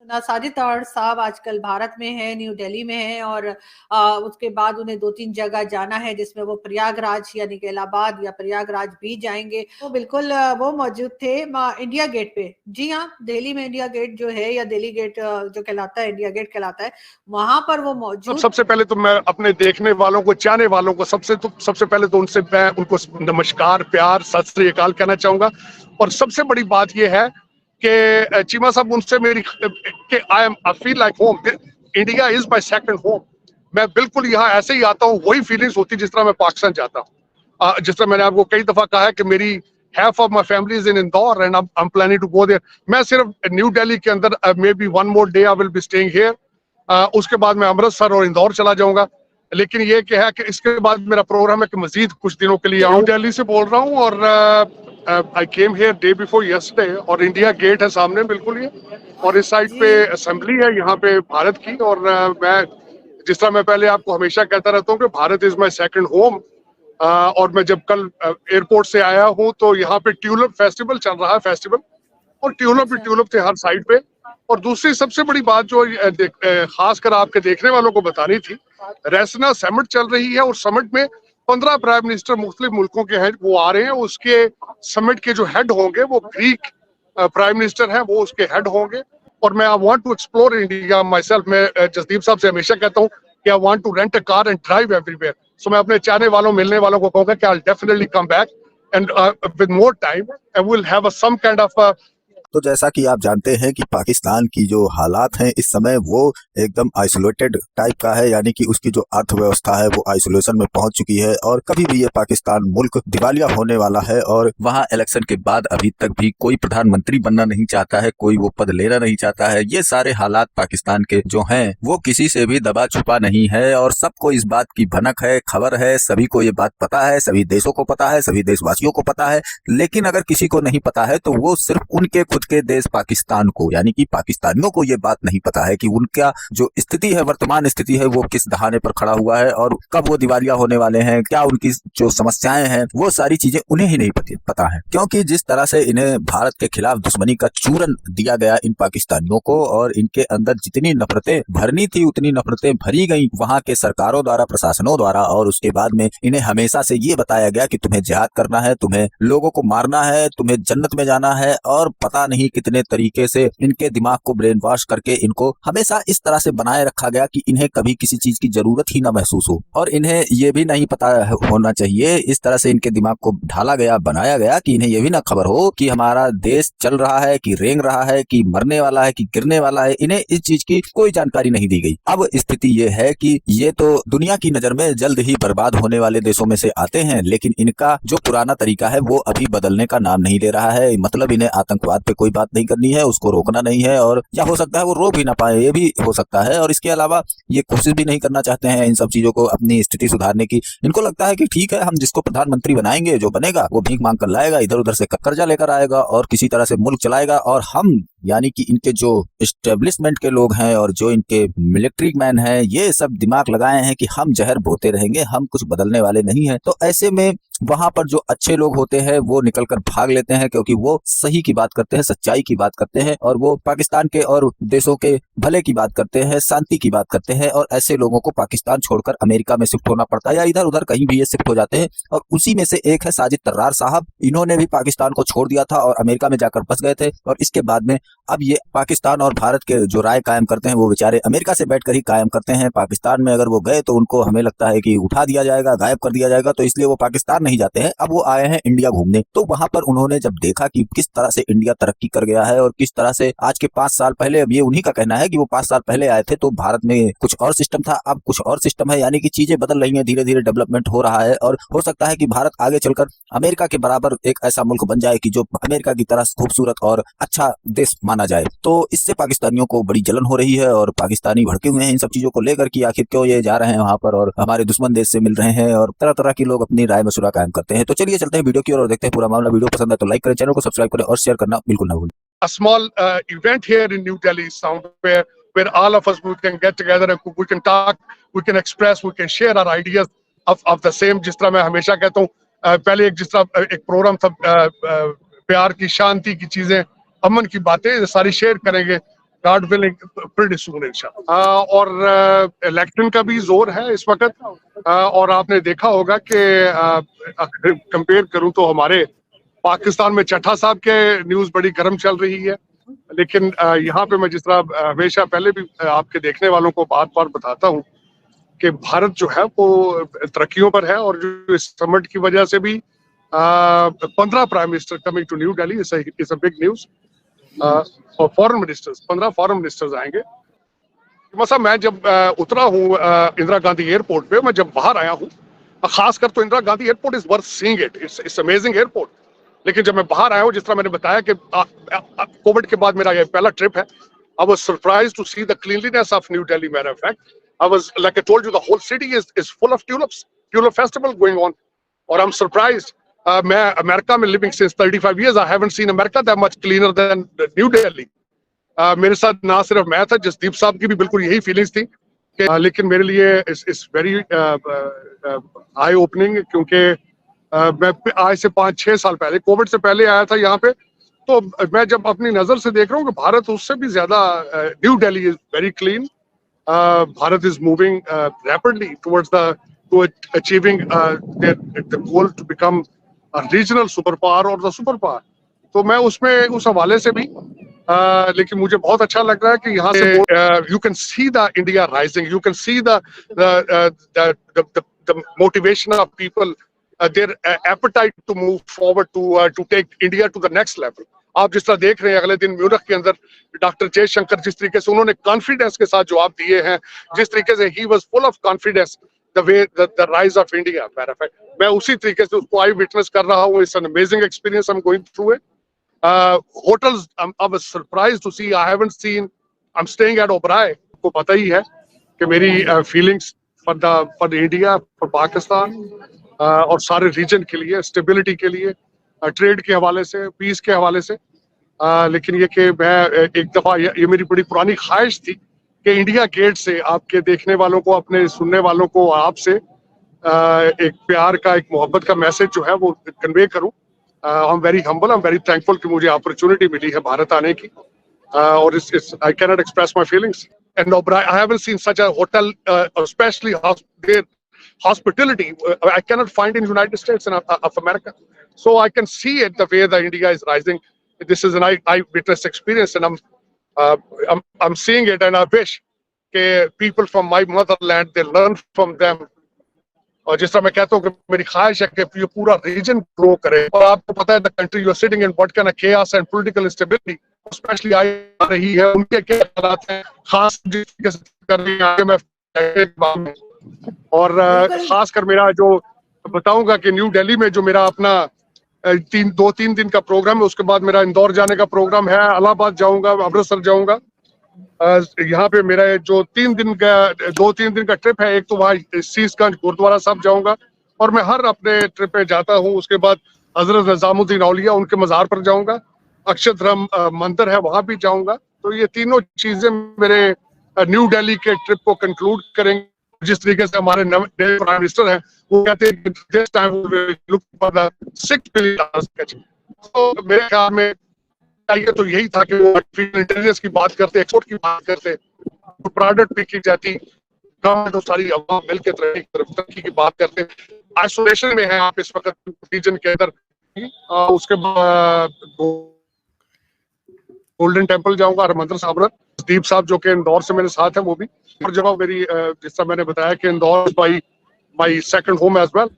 ना साजिद तंवर साहब आजकल भारत में है, न्यू दिल्ली में है और उसके बाद उन्हें 2-3 जगह जाना है जिसमें वो प्रयागराज यानी कि इलाहाबाद या प्रयागराज भी जाएँगे। तो बिल्कुल वो मौजूद थे इंडिया गेट पे। जी हाँ, दिल्ली में इंडिया गेट जो है या दिल्ली गेट जो कहलाता है, इंडिया गेट कहलाता है, वहाँ पर वो अब मौजूद। सबसे पहले तो मैं अपने देखने वालों को, चाहने वालों को सबसे पहले तो उनसे मैं उनको नमस्कार, प्यार, सत श्री अकाल कहना चाहूंगा। और सबसे बड़ी बात यह है कि चीमा साहब उनसे मेरी कि I feel like home. India is my second home. मैं बिल्कुल यहाँ ऐसे ही आता हूँ, वही फीलिंग्स होती जिस तरह मैं पाकिस्तान जाता हूँ। जिस तरह मैंने आपको कई दफा कहा है कि मेरी half of my family is in Indore and I'm planning to go there. मैं सिर्फ न्यू दिल्ली के अंदर may be one more day I will be staying here. उसके बाद मैं अमृतसर और इंदौर चला जाऊंगा। लेकिन ये क्या है कि इसके बाद मेरा प्रोग्राम है कि मजीद कुछ दिनों के लिए आऊं। दिल्ली से बोल रहा हूं और I came here day before yesterday और इंडिया गेट है सामने बिल्कुल ये, और इस साइड पे असेंबली है यहाँ पे भारत की। और मैं जिस तरह मैं पहले आपको हमेशा कहता रहता हूँ कि Bharat is my second home. और मैं जब कल एयरपोर्ट से आया हूँ तो यहाँ पे ट्यूलिप फेस्टिवल चल रहा है, फेस्टिवल, और ट्यूलिप ही ट्यूलिप थे हर साइड पे। और दूसरी सबसे बड़ी बात जो खासकर आपके देखने वालों को बतानी थी, रेसना समिट चल रही है और समिट में 15 प्राइम मिनिस्टर मुख्तलिफ मुल्कों के हैं, वो आ रहे हैं। उसके समिट के जो हेड होंगे वो ग्रीक प्राइम मिनिस्टर हैं, वो उसके हेड होंगे। और मैं I want to explore India myself. मैं जसदीप साहब से हमेशा कहता हूँ कि I want to rent a car and drive everywhere. So मैं अपने चाहने वालों, मिलने वालों को कहूँगा कि I will definitely come back and with more time and we'll have some kind of तो जैसा कि आप जानते हैं कि पाकिस्तान की जो हालात हैं इस समय वो एकदम आइसोलेटेड टाइप का है, यानी कि उसकी जो अर्थव्यवस्था है वो आइसोलेशन में पहुंच चुकी है और कभी भी ये पाकिस्तान मुल्क दिवालिया होने वाला है। और वहां इलेक्शन के बाद अभी तक भी कोई प्रधानमंत्री बनना नहीं चाहता है, कोई वो पद लेना नहीं चाहता है। ये सारे हालात पाकिस्तान के जो हैं वो किसी से भी दबा छुपा नहीं है और सबको इस बात की भनक है, खबर है, सभी को ये बात पता है, सभी देशों को पता है, सभी देशवासियों को पता है। लेकिन अगर किसी को नहीं पता है तो वो सिर्फ उनके खुद के देश पाकिस्तान को, यानी कि पाकिस्तानियों को ये बात नहीं पता है कि उनका जो स्थिति है, वर्तमान स्थिति है, वो किस दहाने पर खड़ा हुआ है और कब वो दिवालिया होने वाले हैं, क्या उनकी जो समस्याएं हैं, वो सारी चीजें उन्हें ही नहीं पता है। क्योंकि जिस तरह से इन्हें भारत के खिलाफ दुश्मनी का चूरन दिया गया इन पाकिस्तानियों को और इनके अंदर जितनी नफरतें भरनी थी उतनी नफरतें भरी गई वहां के सरकारों द्वारा, प्रशासनों द्वारा। और उसके बाद में इन्हें हमेशा से ये बताया गया कि तुम्हें जिहाद करना है, तुम्हें लोगों को मारना है, तुम्हें जन्नत में जाना है। और पता नहीं कितने तरीके से इनके दिमाग को ब्रेन वॉश करके इनको हमेशा इस तरह से बनाए रखा गया कि इन्हें कभी किसी चीज की जरूरत ही ना महसूस हो। और इन्हें ये भी नहीं पता होना चाहिए, इस तरह से इनके दिमाग को ढाला गया, बनाया गया कि इन्हें ये भी ना खबर हो कि हमारा देश चल रहा है, कि रेंग रहा है, कि मरने वाला है, कि गिरने वाला है। इन्हें इस चीज की कोई जानकारी नहीं दी गई। अब स्थिति ये है कि ये तो दुनिया की नजर में जल्द ही बर्बाद होने वाले देशों में से आते हैं, लेकिन इनका जो पुराना तरीका है वो अभी बदलने का नाम नहीं ले रहा है। मतलब इन्हें आतंकवाद पे कोई बात नहीं करनी है, उसको रोकना नहीं है, और या हो सकता है वो रोक भी ना पाए, ये भी हो सकता है। और इसके अलावा ये कोशिश भी नहीं करना चाहते हैं इन सब चीजों को, अपनी स्थिति सुधारने की। इनको लगता है कि ठीक है, हम जिसको प्रधानमंत्री बनाएंगे, जो बनेगा वो भीख मांग कर लाएगा, इधर उधर से कर्जा लेकर आएगा और किसी तरह से मुल्क चलाएगा। और हम, यानी कि इनके जो एस्टेब्लिशमेंट के लोग हैं और जो इनके मिलिट्री मैन हैं, ये सब दिमाग लगाए हैं कि हम जहर बोते रहेंगे, हम कुछ बदलने वाले नहीं हैं। तो ऐसे में वहां पर जो अच्छे लोग होते हैं वो निकलकर भाग लेते हैं, क्योंकि वो सही की बात करते हैं, सच्चाई की बात करते हैं, और वो पाकिस्तान के और देशों के भले की बात करते हैं, शांति की बात करते हैं। और ऐसे लोगों को पाकिस्तान छोड़कर अमेरिका में शिफ्ट होना पड़ता है या इधर उधर कहीं भी ये शिफ्ट हो जाते हैं। और उसी में से एक है साजिद तर्रार साहब। इन्होंने भी पाकिस्तान को छोड़ दिया था और अमेरिका में जाकर बस गए थे। और इसके बाद में अब ये पाकिस्तान और भारत के जो राय कायम करते हैं वो बेचारे अमेरिका से बैठकर ही कायम करते हैं। पाकिस्तान में अगर वो गए तो उनको हमें लगता है कि उठा दिया जाएगा, गायब कर दिया जाएगा, तो इसलिए वो पाकिस्तान नहीं जाते हैं। अब वो आए हैं इंडिया घूमने। तो वहां पर उन्होंने जब देखा कि किस तरह से इंडिया तरक्की कर गया है और किस तरह से आज के 5 साल पहले, अब ये उन्हीं का कहना है कि वो 5 साल पहले आए थे तो भारत में कुछ और सिस्टम था, अब कुछ और सिस्टम है, यानी कि चीजें बदल रही हैं, धीरे धीरे डेवलपमेंट हो रहा है। और हो सकता है कि भारत आगे चलकर अमेरिका के बराबर एक ऐसा मुल्क बन जाए कि जो अमेरिका की तरह खूबसूरत और अच्छा देश माना जाए। तो इससे पाकिस्तानियों को बड़ी जलन हो रही है और पाकिस्तानी भड़के हुए हैं इन सब चीजों को लेकर कि आखिर क्यों ये जा रहे हैं वहां पर और हमारे दुश्मन देश से मिल रहे हैं, और तरह तरह के लोग अपनी राय मशुरा कायम करते हैं। तो चलिए चलते हैं वीडियो की ओर और देखते हैं पूरा मामला। वीडियो पसंद है तो लाइक करें, चैनल को सब्सक्राइब करें और शेयर करना बिल्कुल ना भूलें। A small event here in New Delhi sound where all of us we can get together and we can talk, we can express, we can share our ideas of the same। जिस तरह मैं हमेशा कहता हूँ, पहले जिस तरह एक प्रोग्राम था प्यार की, शांति की चीजें, अमन की बातें सारी शेयर करेंगे। गॉड विलिंग प्रीटी सून इंशाल्लाह। और इलेक्शन का भी जोर है इस वक्त। और आपने देखा होगा कि कंपेयर करूं तो हमारे पाकिस्तान में चट्टा साहब के न्यूज बड़ी गर्म चल रही है, लेकिन यहाँ पे मैं जिस तरह हमेशा पहले भी आपके देखने वालों को बार बार बताता हूँ कि भारत जो है वो तरक्कियों पर है, और जो इस समिट की वजह से भी 15 prime minister coming to new Delhi is a big news. और फॉरेन मिनिस्टर्स 15 फॉरेन मिनिस्टर्स आएंगे। मतलब मैं जब उतरा हूँ इंदिरा गांधी एयरपोर्ट पे, मैं जब बाहर आया हूँ, खासकर तो Indira Gandhi airport is worth seeing it, it's amazing airport. लेकिन जब मैं बाहर आया हूँ, जिस तरह मैंने बताया कि कोविड के बाद मेरा ये पहला ट्रिप है, I was surprised to see the cleanliness of new Delhi. Matter of fact, I was like I told you, the whole city is full of tulip festival going on, और आई एम सरप्राइज्ड। मैं America में living since 35 years, I haven't seen America that much cleaner than new Delhi. मेरे साथ ना सिर्फ मैं था, जसदीप साहब की भी बिल्कुल यही फीलिंग्स थी कि लेकिन मेरे लिए इट्स वेरी आई ओपनिंग, क्योंकि मैं आज से 5-6 साल पहले, कोविड से पहले आया था यहाँ पे, तो मैं जब अपनी नजर से देख रहा हूँ कि भारत उससे भी ज्यादा, new Delhi is very clean. Bharat is moving rapidly towards achieving the goal to become regional super power और द सुपर पावर। तो मैं उसमें उस हवाले से भी लेकिन मुझे बहुत अच्छा लग रहा है कि यहाँ से you can see the India rising, you can see the motivation of people, their appetite to move forward to take India to the next level. आप जिस तरह देख रहे हैं, अगले दिन म्यूनिख के अंदर डॉक्टर जयशंकर जिस तरीके से उन्होंने कॉन्फिडेंस के साथ जवाब दिए हैं, जिस तरीके से he was full of confidence, the way the rise of India, मैं उसी तरीके से उसको आई विटनेस कर रहा हूँ। It's an amazing experience I'm going through it. Hotels, I was surprised to see, I haven't seen, I'm staying at Oberoi, आपको पता ही है कि मेरी feelings for India, for Pakistan, और सारे रीजन के लिए, स्टेबिलिटी के लिए, ट्रेड के हवाले से, पीस के हवाले से। लेकिन ये कि मैं एक दफा, ये मेरी बड़ी पुरानी ख्वाहिश थी कि इंडिया गेट से आपके देखने वालों को, अपने सुनने वालों को, आपसे एक प्यार का, एक मोहब्बत का मैसेज जो है वो कन्वे करूं। I am very humble, I am very thankful कि मुझे अपॉर्चुनिटी मिली है भारत आने की, और I can not express my feelings. And I haven't scene such a hotel, specially hospitality I cannot find in United States of America, so I can see it the way the India is rising. This is an eyewitness experience, and I'm seeing it, and I wish that people from my motherland, they learn from them. और जिस तरह मैं कहता हूँ कि मेरी ख्वाहिश है कि ये पूरा रीजन ग्रो करे। और आपको पता है, the country you are sitting in, what kind of chaos and political instability especially आ रही है, उनके क्या हालात हैं, खास जिस तरीके से कर रही है। और खासकर मेरा जो बताऊंगा कि न्यू दिल्ली में जो मेरा अपना 2-3 दिन का प्रोग्राम है, उसके बाद मेरा इंदौर जाने का प्रोग्राम है, इलाहाबाद जाऊंगा, अमृतसर जाऊंगा। यहाँ पे मेरा जो 2-3 दिन का ट्रिप है, एक तो वहाँ शीशगंज गुरुद्वारा साहब जाऊंगा, और मैं हर अपने ट्रिप पे जाता हूँ। उसके बाद हजरत निजामुद्दीन औलिया, उनके मजार पर जाऊंगा, अक्षरधाम मंदिर है, वहां भी जाऊंगा। तो ये तीनों चीजें मेरे न्यू दिल्ली के ट्रिप को कंक्लूड करेंगे। जिस तरीके से हमारे नए प्राइम मिनिस्टर हैं, वो कहते हैं कि this time we will look for the $6 billion। तो मेरे ख्याल में चाहिए तो यही था कि वो आर्टिफिशियल इंटेलिजेंस की बात करते, एक्सपोर्ट की बात करते, तो प्रोडक्ट भी की जाती, गवर्नमेंट और सारी अवाम मिलकर तरक्की की बात करते। आइसोलेशन में है आप इस वक्त रीजन के अंदर। उसके बाद गोल्डन टेम्पल जाऊंगा, हरमंदिर साहिब। दीप साहब जो कि इंदौर से मेरे साथ है, वो भी, और जगह मेरी, जिस तरह मैंने बताया कि Indore my second home as well.